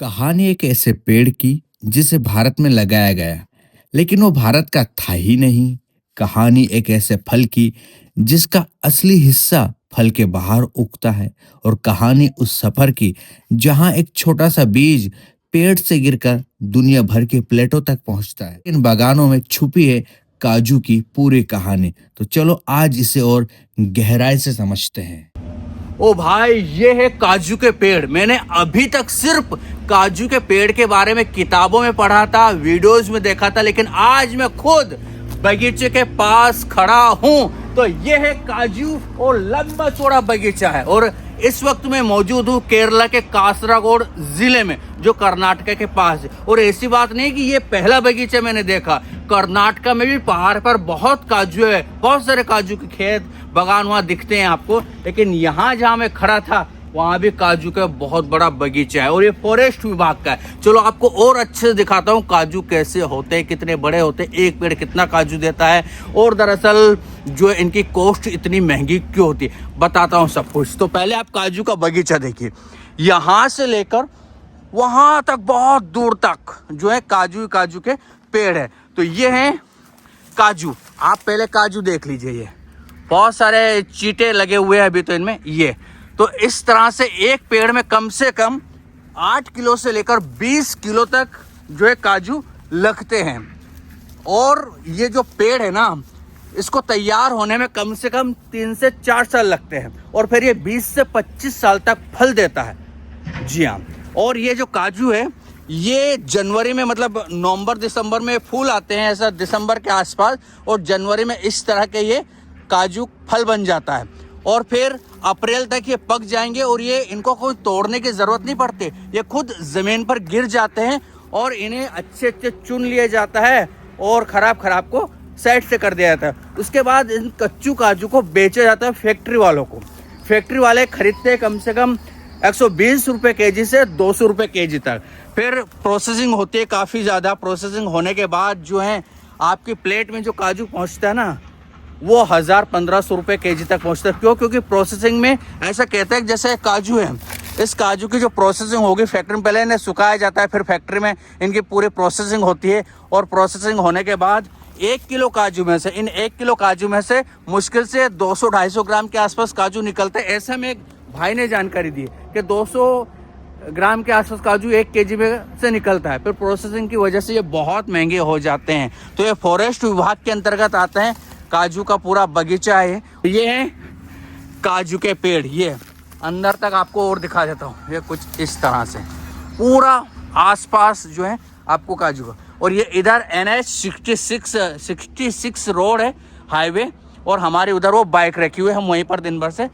कहानी एक ऐसे पेड़ की जिसे भारत में लगाया गया, लेकिन वो भारत का था ही नहीं। कहानी एक ऐसे फल की जिसका असली हिस्सा फल के बाहर उगता है। और कहानी उस सफर की जहां एक छोटा सा बीज पेड़ से गिरकर दुनिया भर के प्लेटों तक पहुंचता है। इन बागानों में छुपी है काजू की पूरी कहानी। तो चलो आज इसे और गहराई से समझते हैं। ओ भाई, ये है काजू के पेड़। मैंने अभी तक सिर्फ काजू के पेड़ के बारे में किताबों में पढ़ा था, वीडियोस में देखा था, लेकिन आज मैं खुद बगीचे के पास खड़ा हूँ। तो ये है काजू और लंबा चौड़ा बगीचा है। और इस वक्त मैं मौजूद हूँ केरला के कासरागोड जिले में, जो कर्नाटक के पास है। और ऐसी बात नहीं कि ये पहला बगीचा मैंने देखा, कर्नाटक में भी पहाड़ पर बहुत काजू है, बहुत सारे काजू के खेत बागान वहाँ दिखते हैं आपको। लेकिन यहाँ जहाँ मैं खड़ा था वहाँ भी काजू का बहुत बड़ा बगीचा है और ये फॉरेस्ट विभाग का है। चलो आपको और अच्छे से दिखाता हूँ काजू कैसे होते हैं, कितने बड़े होते हैं, एक पेड़ कितना काजू देता है, और दरअसल जो इनकी कॉस्ट इतनी महंगी क्यों होती है, बताता हूँ सब कुछ। तो पहले आप काजू का बगीचा देखिए, यहाँ से लेकर वहाँ तक बहुत दूर तक जो है काजू के पेड़ है। तो ये है काजू। आप पहले काजू देख लीजिए, ये बहुत सारे चीटे लगे हुए हैं अभी तो इनमें। ये तो इस तरह से एक पेड़ में कम से कम 8 किलो से लेकर 20 किलो तक जो है काजू लगते हैं। और ये जो पेड़ है ना, इसको तैयार होने में कम से कम 3 से 4 साल लगते हैं और फिर ये 20 से 25 साल तक फल देता है। जी हाँ। और ये जो काजू है ये जनवरी में, मतलब नवंबर दिसंबर में फूल आते हैं, ऐसा दिसंबर के आसपास, और जनवरी में इस तरह के ये काजू फल बन जाता है और फिर अप्रैल तक ये पक जाएंगे। और ये इनको कोई तोड़ने की ज़रूरत नहीं पड़ती, ये खुद ज़मीन पर गिर जाते हैं और इन्हें अच्छे अच्छे चुन लिया जाता है और ख़राब को साइड से कर दिया जाता है। उसके बाद इन कच्चू काजू को बेचा जाता है फैक्ट्री वालों को। फैक्ट्री वाले खरीदते हैं कम से कम 120 रुपये केजी से 200 रुपये केजी तक। फिर प्रोसेसिंग होती है काफ़ी ज़्यादा। प्रोसेसिंग होने के बाद जो है आपकी प्लेट में जो काजू पहुँचता है ना, वो 1000-1500 रुपये केजी तक पहुँचता है। क्यों? क्योंकि प्रोसेसिंग में ऐसा कहते हैं कि जैसे काजू है, इस काजू की जो प्रोसेसिंग होगी फैक्ट्री में, पहले इन्हें सुखाया जाता है, फिर फैक्ट्री में इनकी पूरी प्रोसेसिंग होती है। और प्रोसेसिंग होने के बाद 1 किलो काजू में से, इन 1 किलो काजू में से मुश्किल से 200-250 ग्राम के आसपास काजू निकलते हैं। ऐसा में एक भाई ने जानकारी दी कि 200 ग्राम के आसपास काजू 1 केजी में से निकलता है। फिर प्रोसेसिंग की वजह से ये बहुत महंगे हो जाते हैं। तो ये फॉरेस्ट विभाग के अंतर्गत आते हैं। काजू का पूरा बगीचा है। ये है काजू के पेड़। ये अंदर तक आपको और दिखा देता हूँ। ये कुछ इस तरह से पूरा आसपास जो है आपको काजू का। और ये इधर NH 66 रोड है, हाईवे, और हमारे उधर वो बाइक रखी हुई है, हम वहीं पर दिन भर से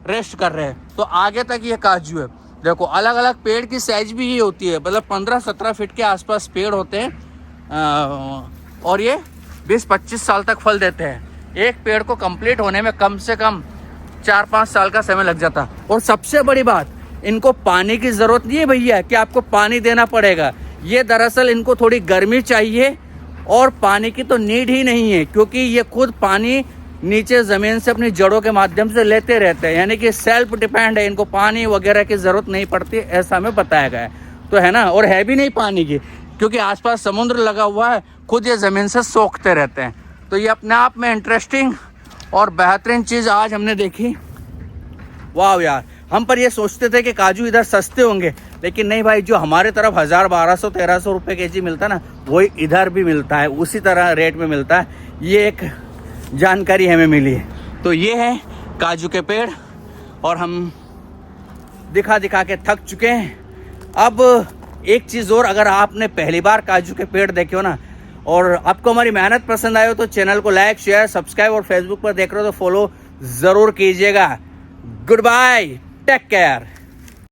रेस्ट कर रहे हैं। तो आगे तक ये काजू है। देखो अलग अलग पेड़ की साइज भी ये होती है, मतलब 15-17 फीट के आसपास पेड़ होते हैं और ये 20-25 साल तक फल देते हैं। एक पेड़ को कंप्लीट होने में कम से कम 4-5 साल का समय लग जाता। और सबसे बड़ी बात, इनको पानी की ज़रूरत नहीं है भैया कि आपको पानी देना पड़ेगा। ये दरअसल इनको थोड़ी गर्मी चाहिए और पानी की तो नीड ही नहीं है, क्योंकि ये खुद पानी नीचे ज़मीन से अपनी जड़ों के माध्यम से लेते रहते हैं, यानी कि सेल्फ डिपेंड है। इनको पानी वगैरह की ज़रूरत नहीं पड़ती, ऐसा हमें बताया गया है। तो है ना, और है भी नहीं पानी की, क्योंकि आसपास समुद्र लगा हुआ है, खुद ये ज़मीन से सोखते रहते हैं। तो ये अपने आप में इंटरेस्टिंग और बेहतरीन चीज़ आज हमने देखी। वाह यार, हम पर ये सोचते थे कि काजू इधर सस्ते होंगे, लेकिन नहीं भाई, जो हमारे तरफ 1000-1200-1300 रुपये केजी मिलता है ना, वही इधर भी मिलता है, उसी तरह रेट में मिलता है। ये एक जानकारी हमें मिली है। तो ये है काजू के पेड़ और हम दिखा के थक चुके हैं। अब एक चीज़ और, अगर आपने पहली बार काजू के पेड़ देखे हो ना और आपको हमारी मेहनत पसंद आए हो, तो चैनल को लाइक, शेयर, सब्सक्राइब, और फेसबुक पर देख रहे हो तो फॉलो ज़रूर कीजिएगा। Good bye, take care.